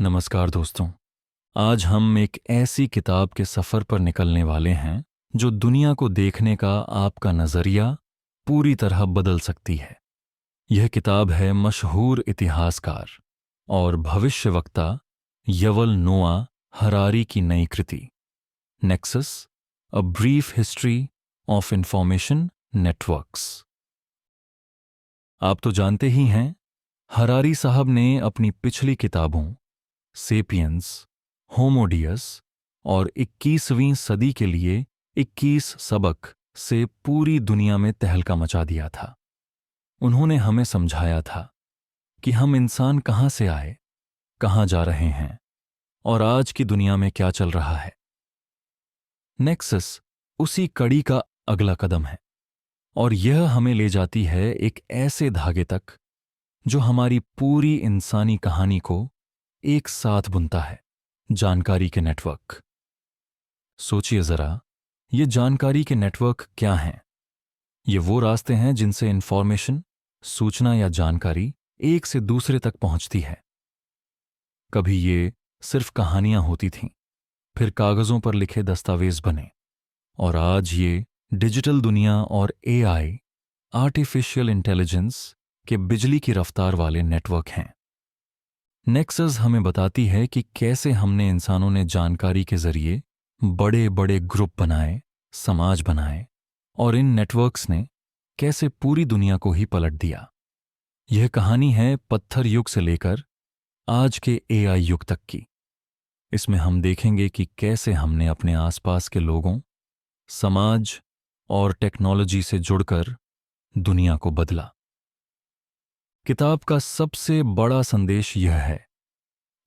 नमस्कार दोस्तों। आज हम एक ऐसी किताब के सफ़र पर निकलने वाले हैं जो दुनिया को देखने का आपका नज़रिया पूरी तरह बदल सकती है। यह किताब है मशहूर इतिहासकार और भविष्यवक्ता यवल नोआ हरारी की नई कृति Nexus, a brief history of information networks. आप तो जानते ही हैं, हरारी साहब ने अपनी पिछली किताबों सेपियंस, होमोडियस और 21वीं सदी के लिए 21 सबक से पूरी दुनिया में तहलका मचा दिया था। उन्होंने हमें समझाया था कि हम इंसान कहाँ से आए, कहाँ जा रहे हैं और आज की दुनिया में क्या चल रहा है। नेक्सस उसी कड़ी का अगला कदम है और यह हमें ले जाती है एक ऐसे धागे तक जो हमारी पूरी इंसानी कहानी को एक साथ बुनता है। जानकारी के नेटवर्क। सोचिए जरा, ये जानकारी के नेटवर्क क्या हैं? ये वो रास्ते हैं जिनसे इंफॉर्मेशन, सूचना या जानकारी एक से दूसरे तक पहुंचती है। कभी ये सिर्फ कहानियां होती थीं, फिर कागजों पर लिखे दस्तावेज बने और आज ये डिजिटल दुनिया और एआई, आर्टिफिशियल इंटेलिजेंस के बिजली की रफ्तार वाले नेटवर्क हैं। नेक्सस हमें बताती है कि कैसे हमने इंसानों ने जानकारी के जरिए बड़े बड़े ग्रुप बनाए, समाज बनाए और इन नेटवर्क्स ने कैसे पूरी दुनिया को ही पलट दिया। यह कहानी है पत्थर युग से लेकर आज के एआई युग तक की। इसमें हम देखेंगे कि कैसे हमने अपने आसपास के लोगों, समाज और टेक्नोलॉजी से जुड़कर दुनिया को बदला। किताब का सबसे बड़ा संदेश यह है,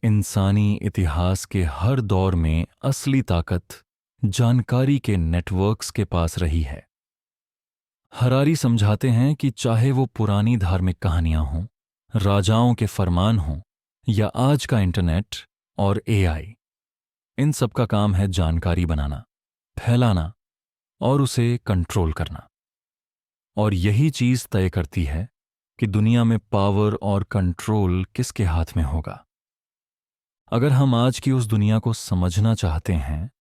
इंसानी इतिहास के हर दौर में असली ताकत जानकारी के नेटवर्क्स के पास रही है। हरारी समझाते हैं कि चाहे वो पुरानी धार्मिक कहानियां हों, राजाओं के फरमान हों या आज का इंटरनेट और एआई, इन सब का काम है जानकारी बनाना, फैलाना और उसे कंट्रोल करना। और यही चीज तय करती है कि दुनिया में पावर और कंट्रोल किसके हाथ में होगा। अगर हम आज की उस दुनिया को समझना चाहते हैं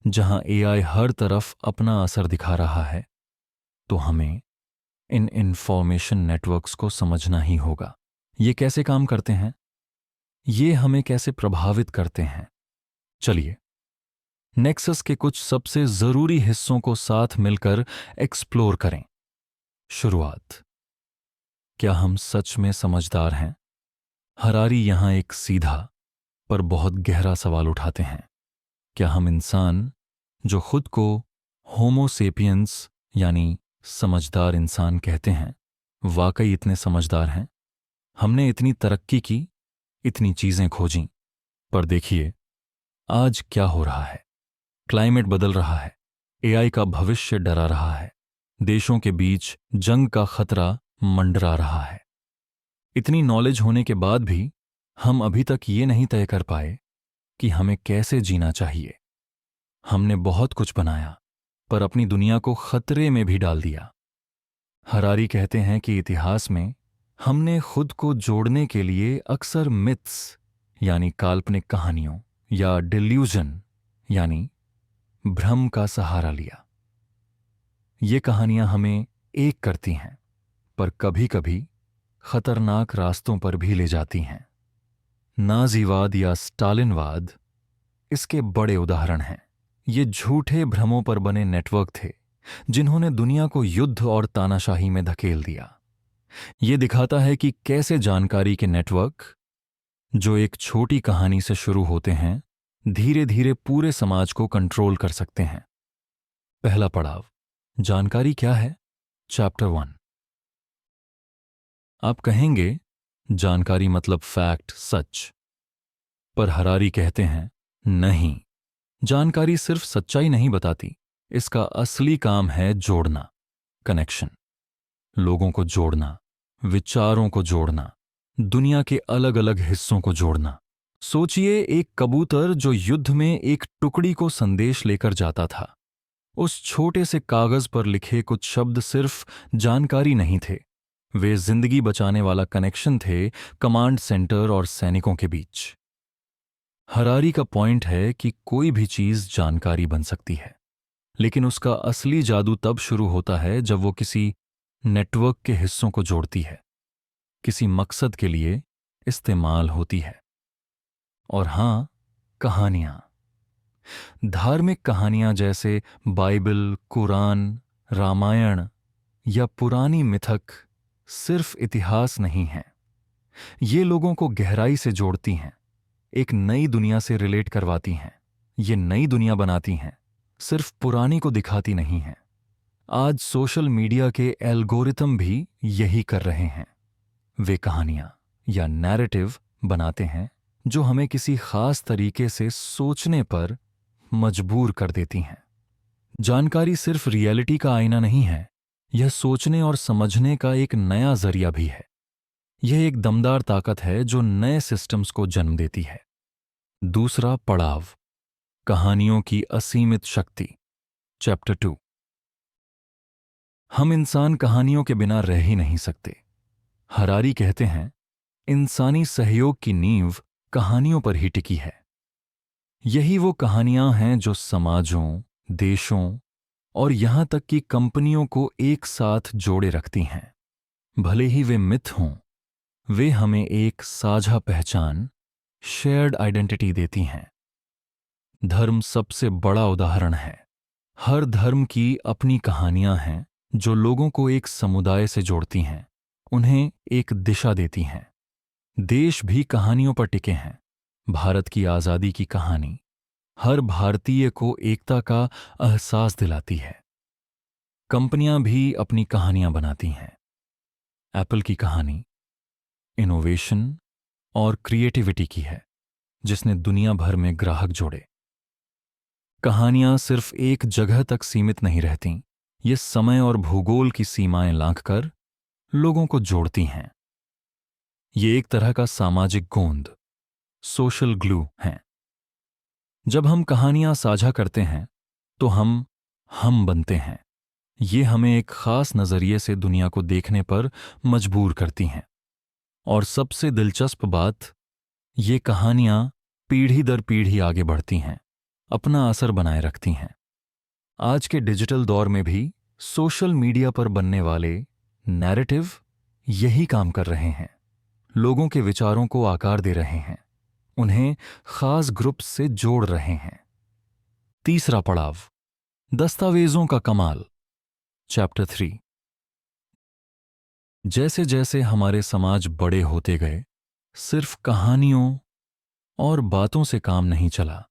जहां एआई हर तरफ अपना असर दिखा रहा है, तो हमें इन इंफॉर्मेशन नेटवर्क्स को समझना ही होगा। ये कैसे काम करते हैं, ये हमें कैसे प्रभावित करते हैं। चलिए, नेक्सस के कुछ सबसे जरूरी हिस्सों को साथ मिलकर एक्सप्लोर करें। शुरुआत। क्या हम सच में समझदार हैं? हरारी यहां एक सीधा पर बहुत गहरा सवाल उठाते हैं। क्या हम इंसान, जो खुद को होमो सेपियंस यानी समझदार इंसान कहते हैं, वाकई इतने समझदार हैं? हमने इतनी तरक्की की, इतनी चीजें खोजीं, पर देखिए आज क्या हो रहा है। क्लाइमेट बदल रहा है, एआई का भविष्य डरा रहा है, देशों के बीच जंग का खतरा मंडरा रहा है। इतनी नॉलेज होने के बाद भी हम अभी तक ये नहीं तय कर पाए कि हमें कैसे जीना चाहिए। हमने बहुत कुछ बनाया, पर अपनी दुनिया को खतरे में भी डाल दिया। हरारी कहते हैं कि इतिहास में हमने खुद को जोड़ने के लिए अक्सर मिथ्स यानी काल्पनिक कहानियों या डिल्यूजन यानी भ्रम का सहारा लिया। ये कहानियां हमें एक करती हैं, पर कभी-कभी खतरनाक रास्तों पर भी ले जाती हैं। नाजीवाद या स्टालिनवाद इसके बड़े उदाहरण हैं। ये झूठे भ्रमों पर बने नेटवर्क थे जिन्होंने दुनिया को युद्ध और तानाशाही में धकेल दिया। ये दिखाता है कि कैसे जानकारी के नेटवर्क, जो एक छोटी कहानी से शुरू होते हैं, धीरे धीरे पूरे समाज को कंट्रोल कर सकते हैं। पहला पड़ाव, जानकारी क्या है? चैप्टर 1। आप कहेंगे जानकारी मतलब फैक्ट, सच। पर हरारी कहते हैं नहीं, जानकारी सिर्फ सच्चाई नहीं बताती, इसका असली काम है जोड़ना, कनेक्शन। लोगों को जोड़ना, विचारों को जोड़ना, दुनिया के अलग अलग हिस्सों को जोड़ना। सोचिए एक कबूतर जो युद्ध में एक टुकड़ी को संदेश लेकर जाता था। उस छोटे से कागज पर लिखे कुछ शब्द सिर्फ जानकारी नहीं थे, वे जिंदगी बचाने वाला कनेक्शन थे कमांड सेंटर और सैनिकों के बीच। हरारी का पॉइंट है कि कोई भी चीज जानकारी बन सकती है, लेकिन उसका असली जादू तब शुरू होता है जब वो किसी नेटवर्क के हिस्सों को जोड़ती है, किसी मकसद के लिए इस्तेमाल होती है। और हां, कहानियां, धार्मिक कहानियां जैसे बाइबल, कुरान, रामायण या पुरानी मिथक सिर्फ इतिहास नहीं हैं। ये लोगों को गहराई से जोड़ती हैं, एक नई दुनिया से रिलेट करवाती हैं। ये नई दुनिया बनाती हैं, सिर्फ पुरानी को दिखाती नहीं हैं। आज सोशल मीडिया के एल्गोरिथम भी यही कर रहे हैं। वे कहानियां या नैरेटिव बनाते हैं जो हमें किसी खास तरीके से सोचने पर मजबूर कर देती हैं। जानकारी सिर्फ रियलिटी का आईना नहीं है, यह सोचने और समझने का एक नया जरिया भी है। यह एक दमदार ताकत है जो नए सिस्टम्स को जन्म देती है। दूसरा पड़ाव, कहानियों की असीमित शक्ति। चैप्टर 2। हम इंसान कहानियों के बिना रह ही नहीं सकते। हरारी कहते हैं, इंसानी सहयोग की नींव कहानियों पर ही टिकी है। यही वो कहानियां हैं जो समाजों, देशों और यहां तक कि कंपनियों को एक साथ जोड़े रखती हैं। भले ही वे मिथ हों, वे हमें एक साझा पहचान, शेयर्ड आइडेंटिटी देती हैं। धर्म सबसे बड़ा उदाहरण है। हर धर्म की अपनी कहानियां हैं जो लोगों को एक समुदाय से जोड़ती हैं, उन्हें एक दिशा देती हैं। देश भी कहानियों पर टिके हैं। भारत की आज़ादी की कहानी हर भारतीय को एकता का एहसास दिलाती है। कंपनियां भी अपनी कहानियां बनाती हैं। एप्पल की कहानी इनोवेशन और क्रिएटिविटी की है, जिसने दुनिया भर में ग्राहक जोड़े। कहानियां सिर्फ एक जगह तक सीमित नहीं रहतीं, ये समय और भूगोल की सीमाएं लांघकर लोगों को जोड़ती हैं। ये एक तरह का सामाजिक गोंद, सोशल ग्लू हैं। जब हम कहानियां साझा करते हैं तो हम बनते हैं। ये हमें एक खास नजरिए से दुनिया को देखने पर मजबूर करती हैं। और सबसे दिलचस्प बात, ये कहानियां पीढ़ी दर पीढ़ी आगे बढ़ती हैं, अपना असर बनाए रखती हैं। आज के डिजिटल दौर में भी सोशल मीडिया पर बनने वाले नैरेटिव यही काम कर रहे हैं। लोगों के विचारों को आकार दे रहे हैं, उन्हें खास ग्रुप से जोड़ रहे हैं। तीसरा पड़ाव, दस्तावेजों का कमाल। चैप्टर 3। जैसे जैसे हमारे समाज बड़े होते गए, सिर्फ कहानियों और बातों से काम नहीं चला।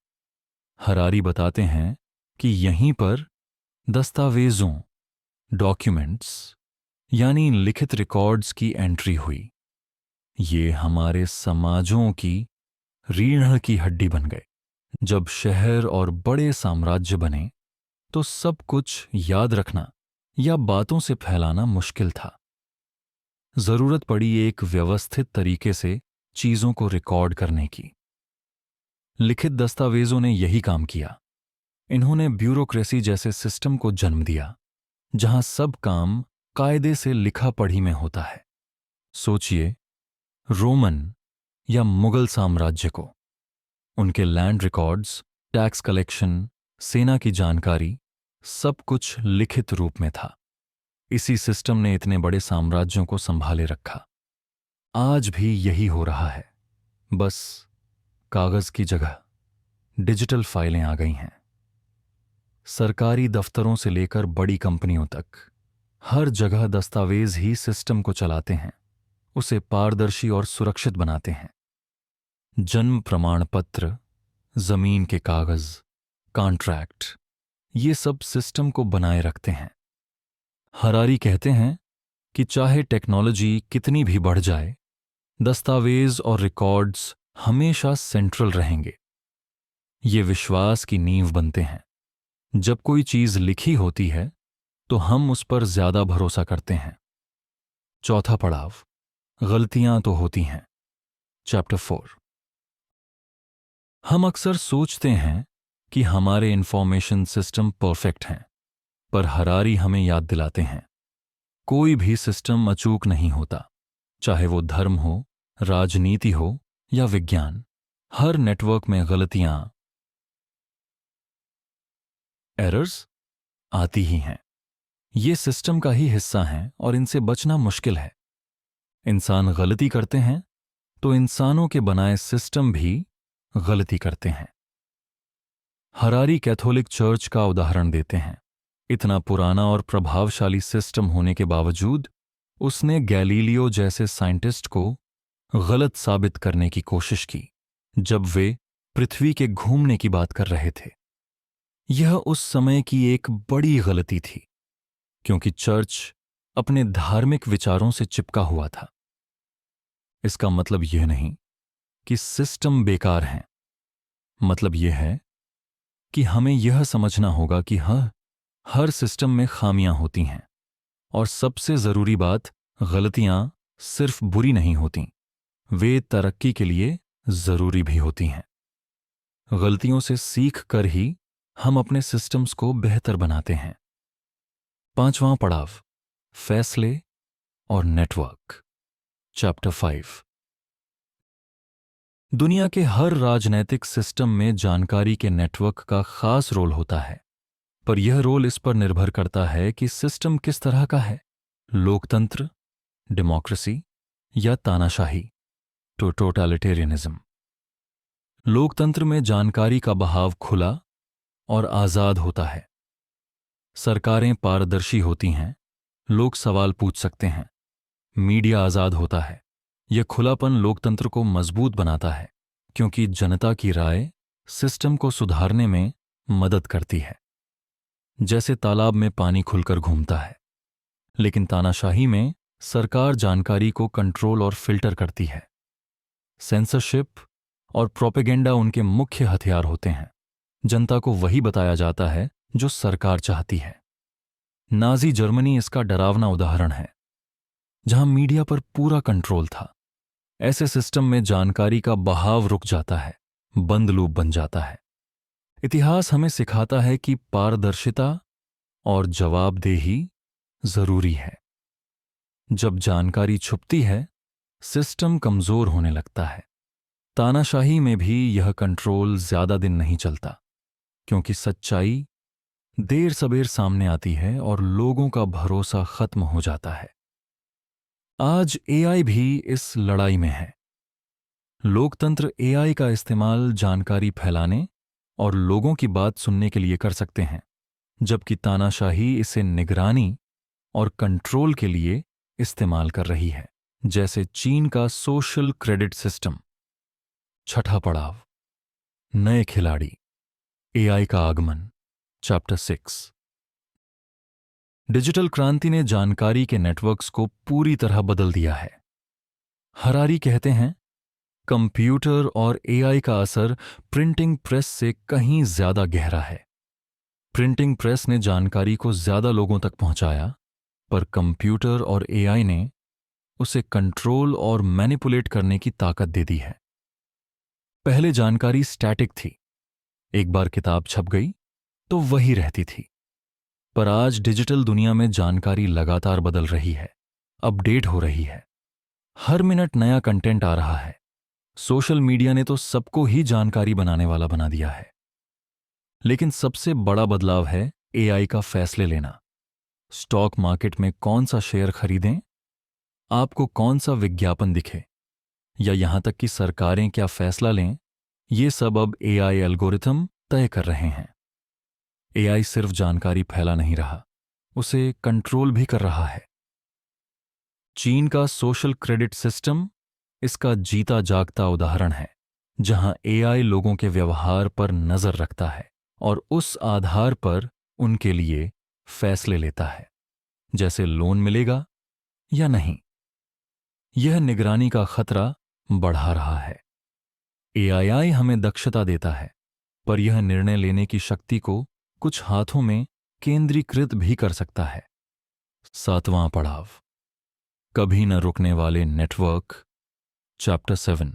हरारी बताते हैं कि यहीं पर दस्तावेजों, डॉक्यूमेंट्स यानी लिखित रिकॉर्ड्स की एंट्री हुई। ये हमारे समाजों की रीढ़ की हड्डी बन गए। जब शहर और बड़े साम्राज्य बने तो सब कुछ याद रखना या बातों से फैलाना मुश्किल था। जरूरत पड़ी एक व्यवस्थित तरीके से चीजों को रिकॉर्ड करने की। लिखित दस्तावेजों ने यही काम किया। इन्होंने ब्यूरोक्रेसी जैसे सिस्टम को जन्म दिया, जहां सब काम कायदे से लिखा पढ़ी में होता है। सोचिए रोमन या मुगल साम्राज्य को। उनके लैंड रिकॉर्ड्स, टैक्स कलेक्शन, सेना की जानकारी, सब कुछ लिखित रूप में था। इसी सिस्टम ने इतने बड़े साम्राज्यों को संभाले रखा। आज भी यही हो रहा है, बस कागज की जगह डिजिटल फाइलें आ गई हैं। सरकारी दफ्तरों से लेकर बड़ी कंपनियों तक हर जगह दस्तावेज ही सिस्टम को चलाते हैं, उसे पारदर्शी और सुरक्षित बनाते हैं। जन्म प्रमाण पत्र, जमीन के कागज, कॉन्ट्रैक्ट, ये सब सिस्टम को बनाए रखते हैं। हरारी कहते हैं कि चाहे टेक्नोलॉजी कितनी भी बढ़ जाए, दस्तावेज और रिकॉर्ड्स हमेशा सेंट्रल रहेंगे। ये विश्वास की नींव बनते हैं। जब कोई चीज लिखी होती है तो हम उस पर ज्यादा भरोसा करते हैं। चौथा पड़ाव, गलतियां तो होती हैं। चैप्टर 4। हम अक्सर सोचते हैं कि हमारे इंफॉर्मेशन सिस्टम परफेक्ट हैं, पर हरारी हमें याद दिलाते हैं, कोई भी सिस्टम अचूक नहीं होता, चाहे वो धर्म हो, राजनीति हो या विज्ञान। हर नेटवर्क में गलतियां, एरर्स आती ही हैं। ये सिस्टम का ही हिस्सा हैं और इनसे बचना मुश्किल है। इंसान गलती करते हैं तो इंसानों के बनाए सिस्टम भी गलती करते हैं। हरारी कैथोलिक चर्च का उदाहरण देते हैं। इतना पुराना और प्रभावशाली सिस्टम होने के बावजूद उसने गैलीलियो जैसे साइंटिस्ट को गलत साबित करने की कोशिश की जब वे पृथ्वी के घूमने की बात कर रहे थे। यह उस समय की एक बड़ी गलती थी, क्योंकि चर्च अपने धार्मिक विचारों से चिपका हुआ था। इसका मतलब यह नहीं कि सिस्टम बेकार हैं। मतलब यह है कि हमें यह समझना होगा कि हर सिस्टम में खामियां होती हैं, और सबसे जरूरी बात, गलतियां सिर्फ बुरी नहीं होती, वे तरक्की के लिए जरूरी भी होती हैं। गलतियों से सीख कर ही हम अपने सिस्टम्स को बेहतर बनाते हैं। 5वां पड़ाव, फैसले और नेटवर्क। चैप्टर 5। दुनिया के हर राजनैतिक सिस्टम में जानकारी के नेटवर्क का खास रोल होता है, पर यह रोल इस पर निर्भर करता है कि सिस्टम किस तरह का है। लोकतंत्र, डेमोक्रेसी या तानाशाही, टोटलिटेरियनिज्म। लोकतंत्र में जानकारी का बहाव खुला और आजाद होता है। सरकारें पारदर्शी होती हैं, लोग सवाल पूछ सकते हैं, मीडिया आजाद होता है। यह खुलापन लोकतंत्र को मजबूत बनाता है, क्योंकि जनता की राय सिस्टम को सुधारने में मदद करती है। जैसे तालाब में पानी खुलकर घूमता है। लेकिन तानाशाही में सरकार जानकारी को कंट्रोल और फिल्टर करती है। सेंसरशिप और प्रोपेगेंडा उनके मुख्य हथियार होते हैं। जनता को वही बताया जाता है जो सरकार चाहती है। नाजी जर्मनी इसका डरावना उदाहरण है, जहां मीडिया पर पूरा कंट्रोल था। ऐसे सिस्टम में जानकारी का बहाव रुक जाता है, बंद लूप बन जाता है। इतिहास हमें सिखाता है कि पारदर्शिता और जवाबदेही जरूरी है। जब जानकारी छुपती है, सिस्टम कमजोर होने लगता है। तानाशाही में भी यह कंट्रोल ज्यादा दिन नहीं चलता, क्योंकि सच्चाई देर सबेर सामने आती है और लोगों का भरोसा खत्म हो जाता है। आज एआई भी इस लड़ाई में है। लोकतंत्र एआई का इस्तेमाल जानकारी फैलाने और लोगों की बात सुनने के लिए कर सकते हैं, जबकि तानाशाही इसे निगरानी और कंट्रोल के लिए इस्तेमाल कर रही है, जैसे चीन का सोशल क्रेडिट सिस्टम। 6ठा पड़ाव, नए खिलाड़ी, एआई का आगमन। चैप्टर 6। डिजिटल क्रांति ने जानकारी के नेटवर्क्स को पूरी तरह बदल दिया है। हरारी कहते हैं, कंप्यूटर और एआई का असर प्रिंटिंग प्रेस से कहीं ज्यादा गहरा है। प्रिंटिंग प्रेस ने जानकारी को ज्यादा लोगों तक पहुंचाया, पर कंप्यूटर और एआई ने उसे कंट्रोल और मैनिपुलेट करने की ताकत दे दी है। पहले जानकारी स्टैटिक थी, एक बार किताब छप गई तो वही रहती थी। पर आज डिजिटल दुनिया में जानकारी लगातार बदल रही है, अपडेट हो रही है। हर मिनट नया कंटेंट आ रहा है। सोशल मीडिया ने तो सबको ही जानकारी बनाने वाला बना दिया है। लेकिन सबसे बड़ा बदलाव है एआई का फैसले लेना। स्टॉक मार्केट में कौन सा शेयर खरीदें, आपको कौन सा विज्ञापन दिखे, या यहां तक कि सरकारें क्या फैसला लें, ये सब अब एआई एल्गोरिथम तय कर रहे हैं। एआई सिर्फ जानकारी फैला नहीं रहा, उसे कंट्रोल भी कर रहा है। चीन का सोशल क्रेडिट सिस्टम इसका जीता जागता उदाहरण है, जहां एआई लोगों के व्यवहार पर नजर रखता है और उस आधार पर उनके लिए फैसले लेता है, जैसे लोन मिलेगा या नहीं। यह निगरानी का खतरा बढ़ा रहा है। एआई हमें दक्षता देता है, पर यह निर्णय लेने की शक्ति को कुछ हाथों में केंद्रीकृत भी कर सकता है। 7वां पड़ाव, कभी न रुकने वाले नेटवर्क। चैप्टर 7।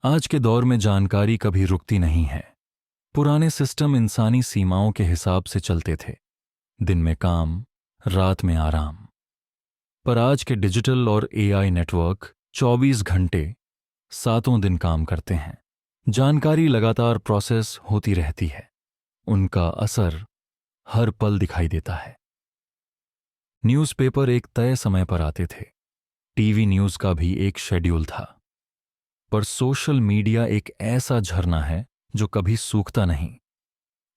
आज के दौर में जानकारी कभी रुकती नहीं है। पुराने सिस्टम इंसानी सीमाओं के हिसाब से चलते थे, दिन में काम, रात में आराम। पर आज के डिजिटल और एआई नेटवर्क 24 घंटे सातों दिन काम करते हैं, जानकारी लगातार प्रोसेस होती रहती है, उनका असर हर पल दिखाई देता है। न्यूज़पेपर एक तय समय पर आते थे, टीवी न्यूज़ का भी एक शेड्यूल था, पर सोशल मीडिया एक ऐसा झरना है जो कभी सूखता नहीं।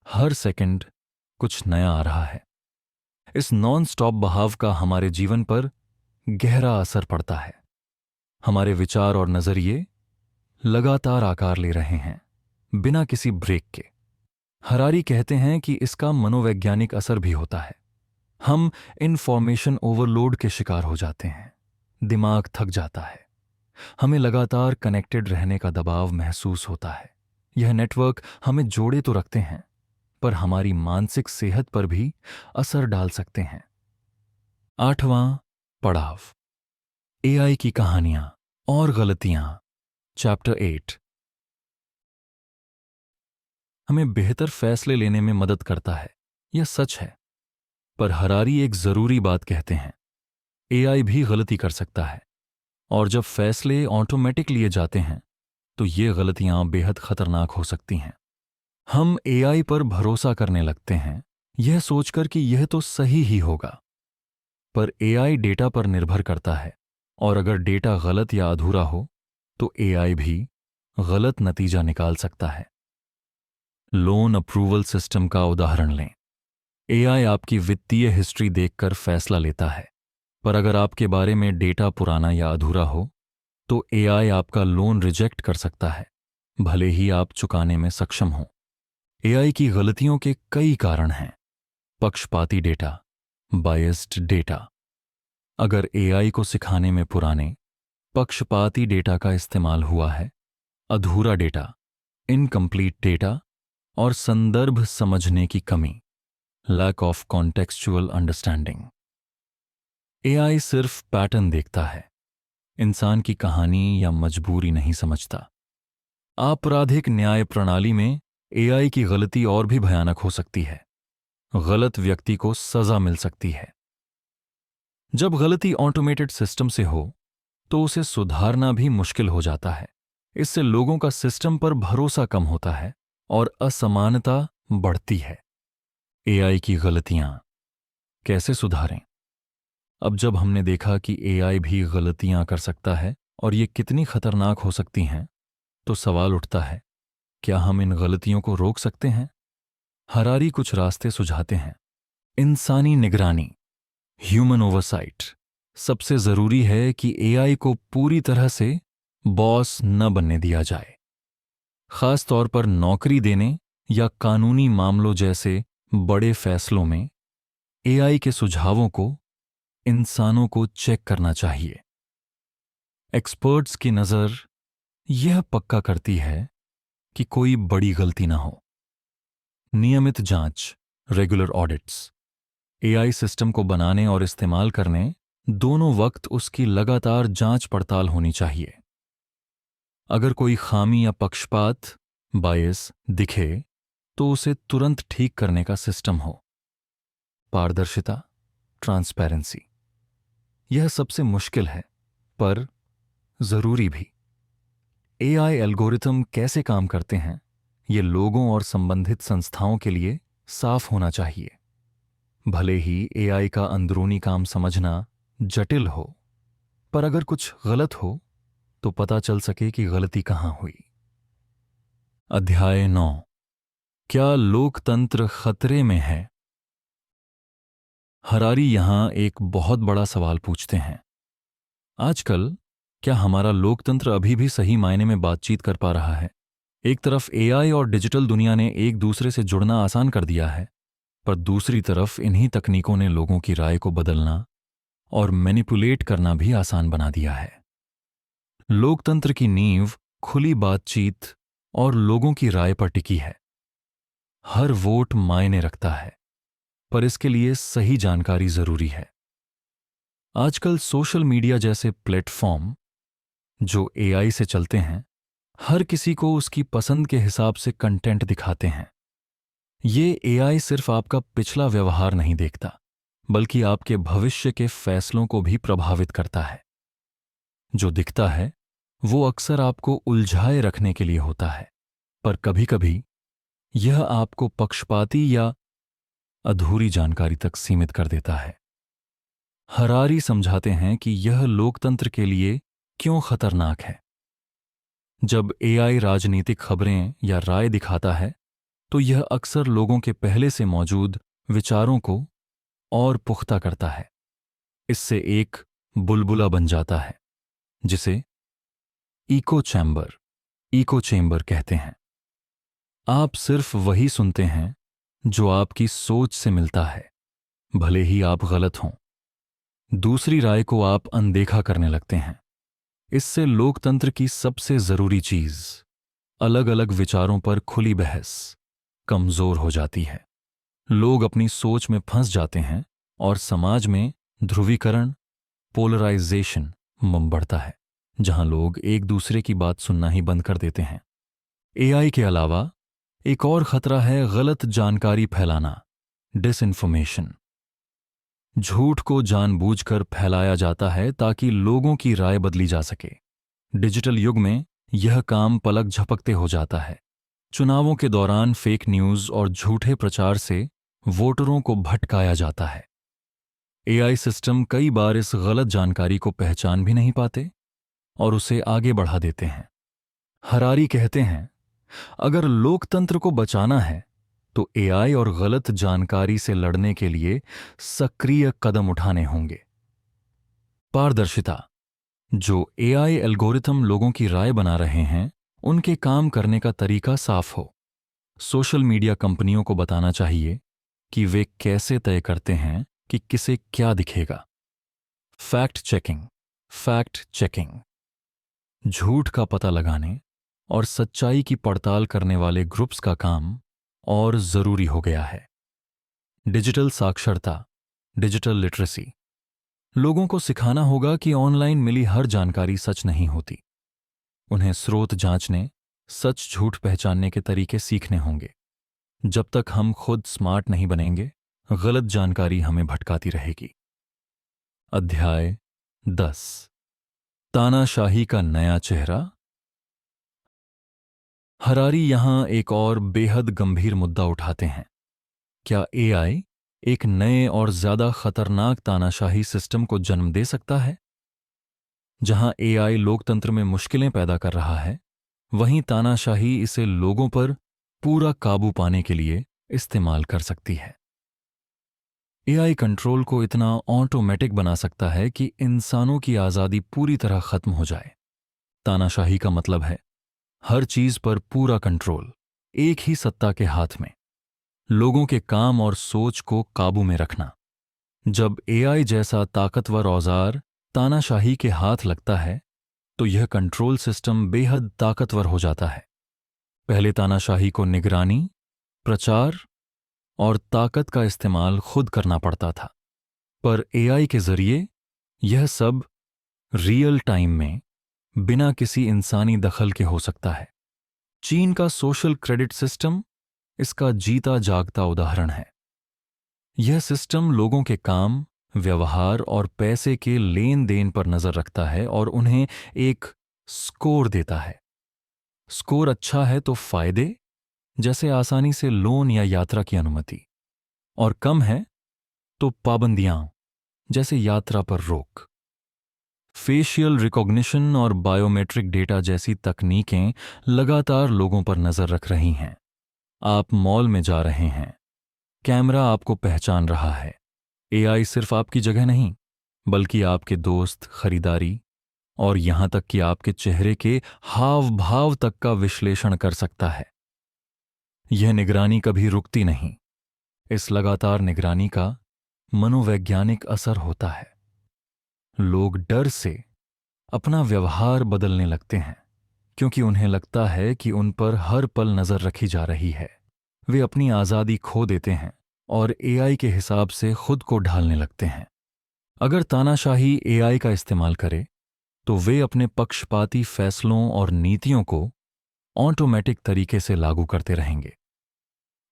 हर सेकंड कुछ नया आ रहा है। इस नॉन स्टॉप बहाव का हमारे जीवन पर गहरा असर पड़ता है। हमारे विचार और नजरिए लगातार आकार ले रहे हैं, बिना किसी ब्रेक के। हरारी कहते हैं कि इसका मनोवैज्ञानिक असर भी होता है। हम इंफॉर्मेशन ओवरलोड के शिकार हो जाते हैं, दिमाग थक जाता है, हमें लगातार कनेक्टेड रहने का दबाव महसूस होता है। यह नेटवर्क हमें जोड़े तो रखते हैं, पर हमारी मानसिक सेहत पर भी असर डाल सकते हैं। 8वां पड़ाव, एआई की कहानियां और गलतियां। चैप्टर 8 हमें बेहतर फैसले लेने में मदद करता है, यह सच है, पर हरारी एक जरूरी बात कहते हैं, एआई भी गलती कर सकता है, और जब फैसले ऑटोमेटिक लिए जाते हैं तो ये गलतियां बेहद खतरनाक हो सकती हैं। हम एआई पर भरोसा करने लगते हैं, यह सोचकर कि यह तो सही ही होगा, पर एआई डेटा पर निर्भर करता है, और अगर डेटा गलत या अधूरा हो तो एआई भी गलत नतीजा निकाल सकता है। लोन अप्रूवल सिस्टम का उदाहरण लें। एआई आपकी वित्तीय हिस्ट्री देखकर फैसला लेता है, पर अगर आपके बारे में डेटा पुराना या अधूरा हो तो एआई आपका लोन रिजेक्ट कर सकता है, भले ही आप चुकाने में सक्षम हों। एआई की गलतियों के कई कारण हैं। पक्षपाती डेटा, बायस्ड डेटा। अगर एआई को सिखाने में पुराने, पक्षपाती डेटा का इस्तेमाल हुआ है, अधूरा डेटा, इनकम्प्लीट डेटा और संदर्भ समझने की कमी, lack of contextual understanding. AI सिर्फ पैटर्न देखता है, इंसान की कहानी या मजबूरी नहीं समझता। आपराधिक न्याय प्रणाली में एआई की गलती और भी भयानक हो सकती है। गलत व्यक्ति को सजा मिल सकती है। जब गलती ऑटोमेटेड सिस्टम से हो तो उसे सुधारना भी मुश्किल हो जाता है। इससे लोगों का सिस्टम पर भरोसा कम होता है और असमानता बढ़ती है। एआई की गलतियां कैसे सुधारें? अब जब हमने देखा कि एआई भी गलतियां कर सकता है और ये कितनी खतरनाक हो सकती हैं, तो सवाल उठता है, क्या हम इन गलतियों को रोक सकते हैं? हरारी कुछ रास्ते सुझाते हैं। इंसानी निगरानी, ह्यूमन ओवरसाइट। सबसे जरूरी है कि एआई को पूरी तरह से बॉस न बनने दिया जाए। खास तौर पर नौकरी देने या कानूनी मामलों जैसे बड़े फैसलों में एआई के सुझावों को इंसानों को चेक करना चाहिए। एक्सपर्ट्स की नज़र यह पक्का करती है कि कोई बड़ी गलती ना हो। नियमित जांच, रेगुलर ऑडिट्स। एआई सिस्टम को बनाने और इस्तेमाल करने दोनों वक्त उसकी लगातार जांच पड़ताल होनी चाहिए। अगर कोई खामी या पक्षपात, बायस दिखे तो उसे तुरंत ठीक करने का सिस्टम हो। पारदर्शिता, ट्रांसपेरेंसी। यह सबसे मुश्किल है, पर जरूरी भी। एआई एल्गोरिथम कैसे काम करते हैं, ये लोगों और संबंधित संस्थाओं के लिए साफ होना चाहिए। भले ही एआई का अंदरूनी काम समझना जटिल हो, पर अगर कुछ गलत हो तो पता चल सके कि गलती कहां हुई। अध्याय 9, क्या लोकतंत्र खतरे में है? हरारी यहां एक बहुत बड़ा सवाल पूछते हैं। आजकल क्या हमारा लोकतंत्र अभी भी सही मायने में बातचीत कर पा रहा है? एक तरफ एआई और डिजिटल दुनिया ने एक दूसरे से जुड़ना आसान कर दिया है, पर दूसरी तरफ इन्हीं तकनीकों ने लोगों की राय को बदलना और मैनिपुलेट करना भी आसान बना दिया है। लोकतंत्र की नींव खुली बातचीत और लोगों की राय पर टिकी है। हर वोट मायने रखता है, पर इसके लिए सही जानकारी जरूरी है। आजकल सोशल मीडिया जैसे प्लेटफॉर्म जो एआई से चलते हैं, हर किसी को उसकी पसंद के हिसाब से कंटेंट दिखाते हैं। ये एआई सिर्फ आपका पिछला व्यवहार नहीं देखता, बल्कि आपके भविष्य के फैसलों को भी प्रभावित करता है। जो दिखता है वो अक्सर आपको उलझाए रखने के लिए होता है, पर कभी-कभी यह आपको पक्षपाती या अधूरी जानकारी तक सीमित कर देता है। हरारी समझाते हैं कि यह लोकतंत्र के लिए क्यों खतरनाक है। जब एआई राजनीतिक खबरें या राय दिखाता है, तो यह अक्सर लोगों के पहले से मौजूद विचारों को और पुख्ता करता है। इससे एक बुलबुला बन जाता है, जिसे इको चैम्बर कहते हैं। आप सिर्फ वही सुनते हैं जो आपकी सोच से मिलता है, भले ही आप गलत हों। दूसरी राय को आप अनदेखा करने लगते हैं। इससे लोकतंत्र की सबसे जरूरी चीज, अलग अलग विचारों पर खुली बहस, कमजोर हो जाती है। लोग अपनी सोच में फंस जाते हैं और समाज में ध्रुवीकरण, पोलराइजेशन बढ़ता है, जहां लोग एक दूसरे की बात सुनना ही बंद कर देते हैं। एआई के अलावा एक और खतरा है गलत जानकारी फैलाना, डिसइंफॉर्मेशन। झूठ को जानबूझकर फैलाया जाता है ताकि लोगों की राय बदली जा सके। डिजिटल युग में यह काम पलक झपकते हो जाता है। चुनावों के दौरान फेक न्यूज और झूठे प्रचार से वोटरों को भटकाया जाता है। एआई सिस्टम कई बार इस गलत जानकारी को पहचान भी नहीं पाते और उसे आगे बढ़ा देते हैं। हरारी कहते हैं, अगर लोकतंत्र को बचाना है तो एआई और गलत जानकारी से लड़ने के लिए सक्रिय कदम उठाने होंगे। पारदर्शिता। जो एआई एल्गोरिथम लोगों की राय बना रहे हैं, उनके काम करने का तरीका साफ हो। सोशल मीडिया कंपनियों को बताना चाहिए कि वे कैसे तय करते हैं कि किसे क्या दिखेगा। फैक्ट चेकिंग झूठ का पता लगाने और सच्चाई की पड़ताल करने वाले ग्रुप्स का काम और जरूरी हो गया है। डिजिटल साक्षरता, डिजिटल लिटरेसी। लोगों को सिखाना होगा कि ऑनलाइन मिली हर जानकारी सच नहीं होती। उन्हें स्रोत जांचने, सच झूठ पहचानने के तरीके सीखने होंगे। जब तक हम खुद स्मार्ट नहीं बनेंगे, गलत जानकारी हमें भटकाती रहेगी। अध्याय 10, तानाशाही का नया चेहरा। हरारी यहां एक और बेहद गंभीर मुद्दा उठाते हैं। क्या एआई एक नए और ज्यादा खतरनाक तानाशाही सिस्टम को जन्म दे सकता है? जहां एआई लोकतंत्र में मुश्किलें पैदा कर रहा है, वहीं तानाशाही इसे लोगों पर पूरा काबू पाने के लिए इस्तेमाल कर सकती है। एआई कंट्रोल को इतना ऑटोमेटिक बना सकता है कि इंसानों की आजादी पूरी तरह खत्म हो जाए। तानाशाही का मतलब है हर चीज पर पूरा कंट्रोल एक ही सत्ता के हाथ में, लोगों के काम और सोच को काबू में रखना। जब एआई जैसा ताकतवर औजार तानाशाही के हाथ लगता है, तो यह कंट्रोल सिस्टम बेहद ताकतवर हो जाता है। पहले तानाशाही को निगरानी, प्रचार और ताकत का इस्तेमाल खुद करना पड़ता था, पर एआई के जरिए यह सब रियल टाइम में बिना किसी इंसानी दखल के हो सकता है। चीन का सोशल क्रेडिट सिस्टम इसका जीता जागता उदाहरण है। यह सिस्टम लोगों के काम, व्यवहार और पैसे के लेन देन पर नजर रखता है और उन्हें एक स्कोर देता है। स्कोर अच्छा है तो फायदे, जैसे आसानी से लोन या यात्रा की अनुमति, और कम है तो पाबंदियां, जैसे यात्रा पर रोक। फेशियल रिकॉग्निशन और बायोमेट्रिक डेटा जैसी तकनीकें लगातार लोगों पर नजर रख रही हैं। आप मॉल में जा रहे हैं, कैमरा आपको पहचान रहा है। एआई सिर्फ आपकी जगह नहीं, बल्कि आपके दोस्त, खरीदारी और यहां तक कि आपके चेहरे के हाव भाव तक का विश्लेषण कर सकता है। यह निगरानी कभी रुकती नहीं। इस लगातार निगरानी का मनोवैज्ञानिक असर होता है। लोग डर से अपना व्यवहार बदलने लगते हैं, क्योंकि उन्हें लगता है कि उन पर हर पल नजर रखी जा रही है। वे अपनी आजादी खो देते हैं और एआई के हिसाब से खुद को ढालने लगते हैं। अगर तानाशाही एआई का इस्तेमाल करे, तो वे अपने पक्षपाती फैसलों और नीतियों को ऑटोमेटिक तरीके से लागू करते रहेंगे।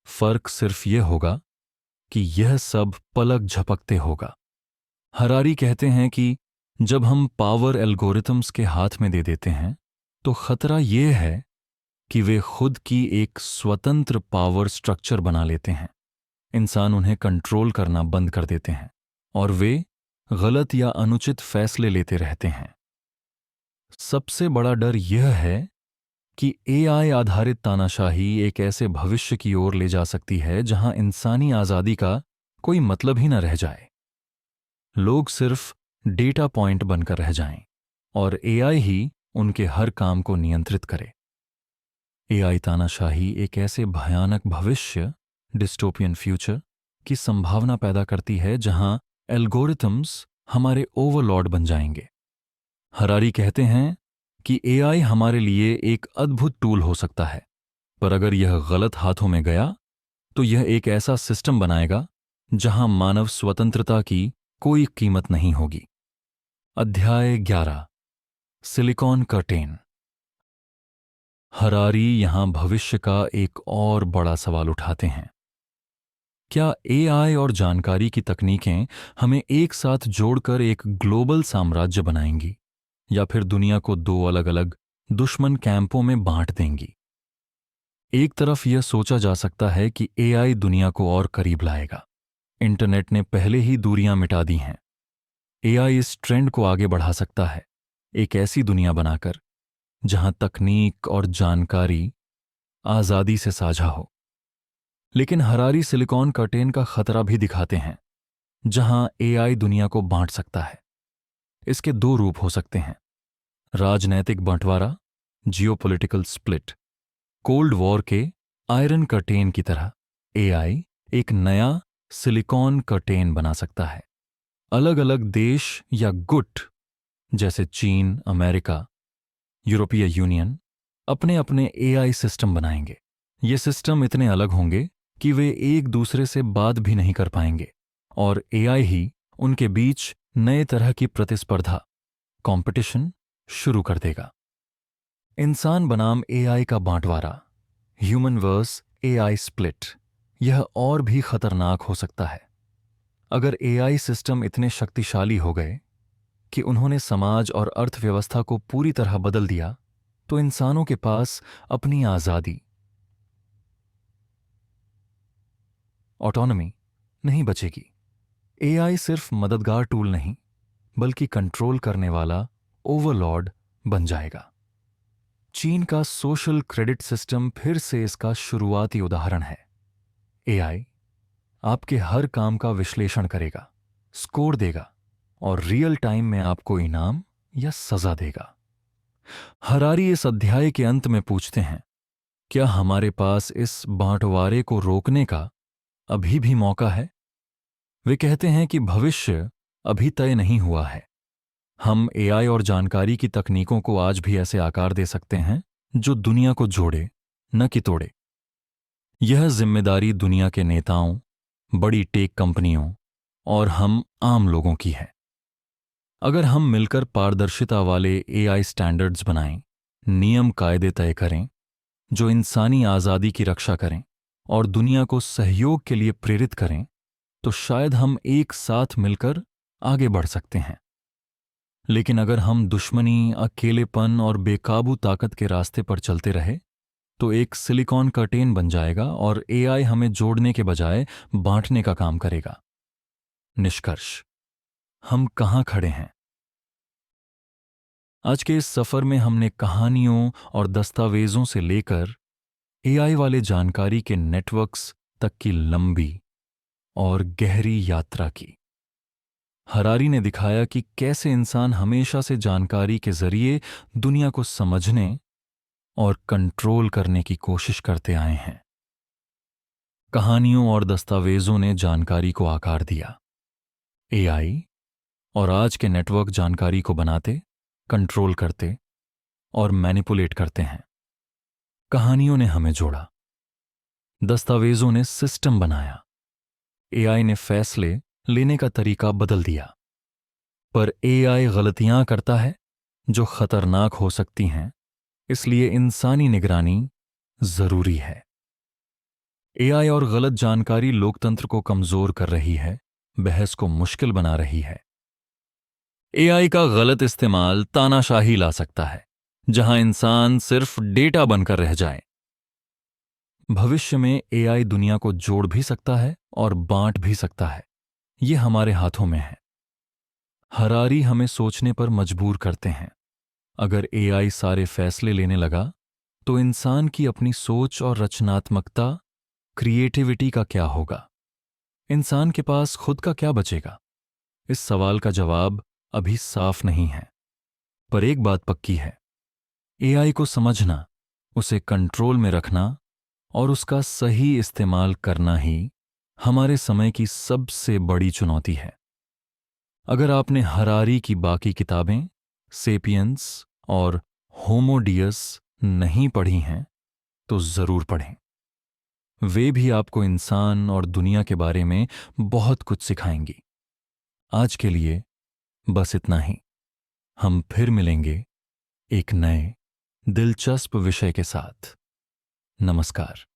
फर्क सिर्फ यह होगा कि यह सब पलक झपकते होगा। हरारी कहते हैं कि जब हम पावर एल्गोरिथम्स के हाथ में दे देते हैं तो खतरा यह है कि वे खुद की एक स्वतंत्र पावर स्ट्रक्चर बना लेते हैं। इंसान उन्हें कंट्रोल करना बंद कर देते हैं और वे गलत या अनुचित फैसले लेते रहते हैं। सबसे बड़ा डर यह है कि एआई आधारित तानाशाही एक ऐसे भविष्य की ओर ले जा सकती है जहां इंसानी आजादी का कोई मतलब ही न रह जाए। लोग सिर्फ डेटा पॉइंट बनकर रह जाएं और एआई ही उनके हर काम को नियंत्रित करे। एआई तानाशाही एक ऐसे भयानक भविष्य, डिस्टोपियन फ्यूचर की संभावना पैदा करती है जहां एल्गोरिथम्स हमारे ओवरलॉर्ड बन जाएंगे। हरारी कहते हैं कि एआई हमारे लिए एक अद्भुत टूल हो सकता है, पर अगर यह गलत हाथों में गया तो यह एक ऐसा सिस्टम बनाएगा जहां मानव स्वतंत्रता की कोई कीमत नहीं होगी। अध्याय 11, सिलिकॉन कर्टेन। हरारी यहां भविष्य का एक और बड़ा सवाल उठाते हैं। क्या एआई और जानकारी की तकनीकें हमें एक साथ जोड़कर एक ग्लोबल साम्राज्य बनाएंगी या फिर दुनिया को दो अलग अलग दुश्मन कैंपों में बांट देंगी? एक तरफ यह सोचा जा सकता है कि एआई दुनिया को और करीब लाएगा। इंटरनेट ने पहले ही दूरियां मिटा दी हैं। एआई इस ट्रेंड को आगे बढ़ा सकता है, एक ऐसी दुनिया बनाकर जहां तकनीक और जानकारी आजादी से साझा हो। लेकिन हरारी सिलिकॉन कर्टेन का खतरा भी दिखाते हैं, जहां एआई दुनिया को बांट सकता है। इसके दो रूप हो सकते हैं: राजनैतिक बंटवारा, जियोपॉलिटिकल स्प्लिट। कोल्ड वॉर के आयरन कर्टेन की तरह एआई एक नया सिलिकॉन कर्टेन बना सकता है। अलग अलग देश या गुट जैसे चीन, अमेरिका, यूरोपीय यूनियन अपने अपने एआई सिस्टम बनाएंगे। ये सिस्टम इतने अलग होंगे कि वे एक दूसरे से बात भी नहीं कर पाएंगे और एआई ही उनके बीच नए तरह की प्रतिस्पर्धा, कंपटीशन शुरू कर देगा। इंसान बनाम एआई का बांटवारा, ह्यूमन वर्स एआई स्प्लिट, यह और भी खतरनाक हो सकता है। अगर एआई सिस्टम इतने शक्तिशाली हो गए कि उन्होंने समाज और अर्थव्यवस्था को पूरी तरह बदल दिया, तो इंसानों के पास अपनी आजादी, ऑटोनॉमी नहीं बचेगी। एआई सिर्फ मददगार टूल नहीं, बल्कि कंट्रोल करने वाला ओवरलॉर्ड बन जाएगा। चीन का सोशल क्रेडिट सिस्टम फिर से इसका शुरुआती उदाहरण है। एआई आपके हर काम का विश्लेषण करेगा, स्कोर देगा और रियल टाइम में आपको इनाम या सजा देगा। हरारी इस अध्याय के अंत में पूछते हैं, क्या हमारे पास इस बांटवारे को रोकने का अभी भी मौका है? वे कहते हैं कि भविष्य अभी तय नहीं हुआ है। हम एआई और जानकारी की तकनीकों को आज भी ऐसे आकार दे सकते हैं जो दुनिया को जोड़े, न कि तोड़े। यह जिम्मेदारी दुनिया के नेताओं, बड़ी टेक कंपनियों और हम आम लोगों की है। अगर हम मिलकर पारदर्शिता वाले एआई स्टैंडर्ड्स बनाएं, नियम कायदे तय करें जो इंसानी आजादी की रक्षा करें और दुनिया को सहयोग के लिए प्रेरित करें, तो शायद हम एक साथ मिलकर आगे बढ़ सकते हैं। लेकिन अगर हम दुश्मनी, अकेलेपन और बेकाबू ताकत के रास्ते पर चलते रहे, तो एक सिलिकॉन कर्टेन बन जाएगा और एआई हमें जोड़ने के बजाय बांटने का काम करेगा। निष्कर्ष, हम कहां खड़े हैं? आज के इस सफर में हमने कहानियों और दस्तावेजों से लेकर एआई वाले जानकारी के नेटवर्क्स तक की लंबी और गहरी यात्रा की। हरारी ने दिखाया कि कैसे इंसान हमेशा से जानकारी के जरिए दुनिया को समझने और कंट्रोल करने की कोशिश करते आए हैं। कहानियों और दस्तावेजों ने जानकारी को आकार दिया। एआई और आज के नेटवर्क जानकारी को बनाते, कंट्रोल करते और मैनिपुलेट करते हैं। कहानियों ने हमें जोड़ा, दस्तावेजों ने सिस्टम बनाया, एआई ने फैसले लेने का तरीका बदल दिया। पर एआई गलतियां करता है जो खतरनाक हो सकती हैं, इसलिए इंसानी निगरानी जरूरी है। एआई और गलत जानकारी लोकतंत्र को कमजोर कर रही है, बहस को मुश्किल बना रही है। एआई का गलत इस्तेमाल तानाशाही ला सकता है, जहां इंसान सिर्फ डेटा बनकर रह जाए। भविष्य में एआई दुनिया को जोड़ भी सकता है और बांट भी सकता है। ये हमारे हाथों में है। हरारी हमें सोचने पर मजबूर करते हैं। अगर एआई सारे फैसले लेने लगा, तो इंसान की अपनी सोच और रचनात्मकता, क्रिएटिविटी का क्या होगा? इंसान के पास खुद का क्या बचेगा? इस सवाल का जवाब अभी साफ नहीं है। पर एक बात पक्की है, एआई को समझना, उसे कंट्रोल में रखना और उसका सही इस्तेमाल करना ही हमारे समय की सबसे बड़ी चुनौती है। अगर आपने हरारी की बाकी किताबें, सेपियंस और होमो डियस नहीं पढ़ी हैं, तो जरूर पढ़ें। वे भी आपको इंसान और दुनिया के बारे में बहुत कुछ सिखाएंगी। आज के लिए बस इतना ही। हम फिर मिलेंगे एक नए दिलचस्प विषय के साथ। नमस्कार।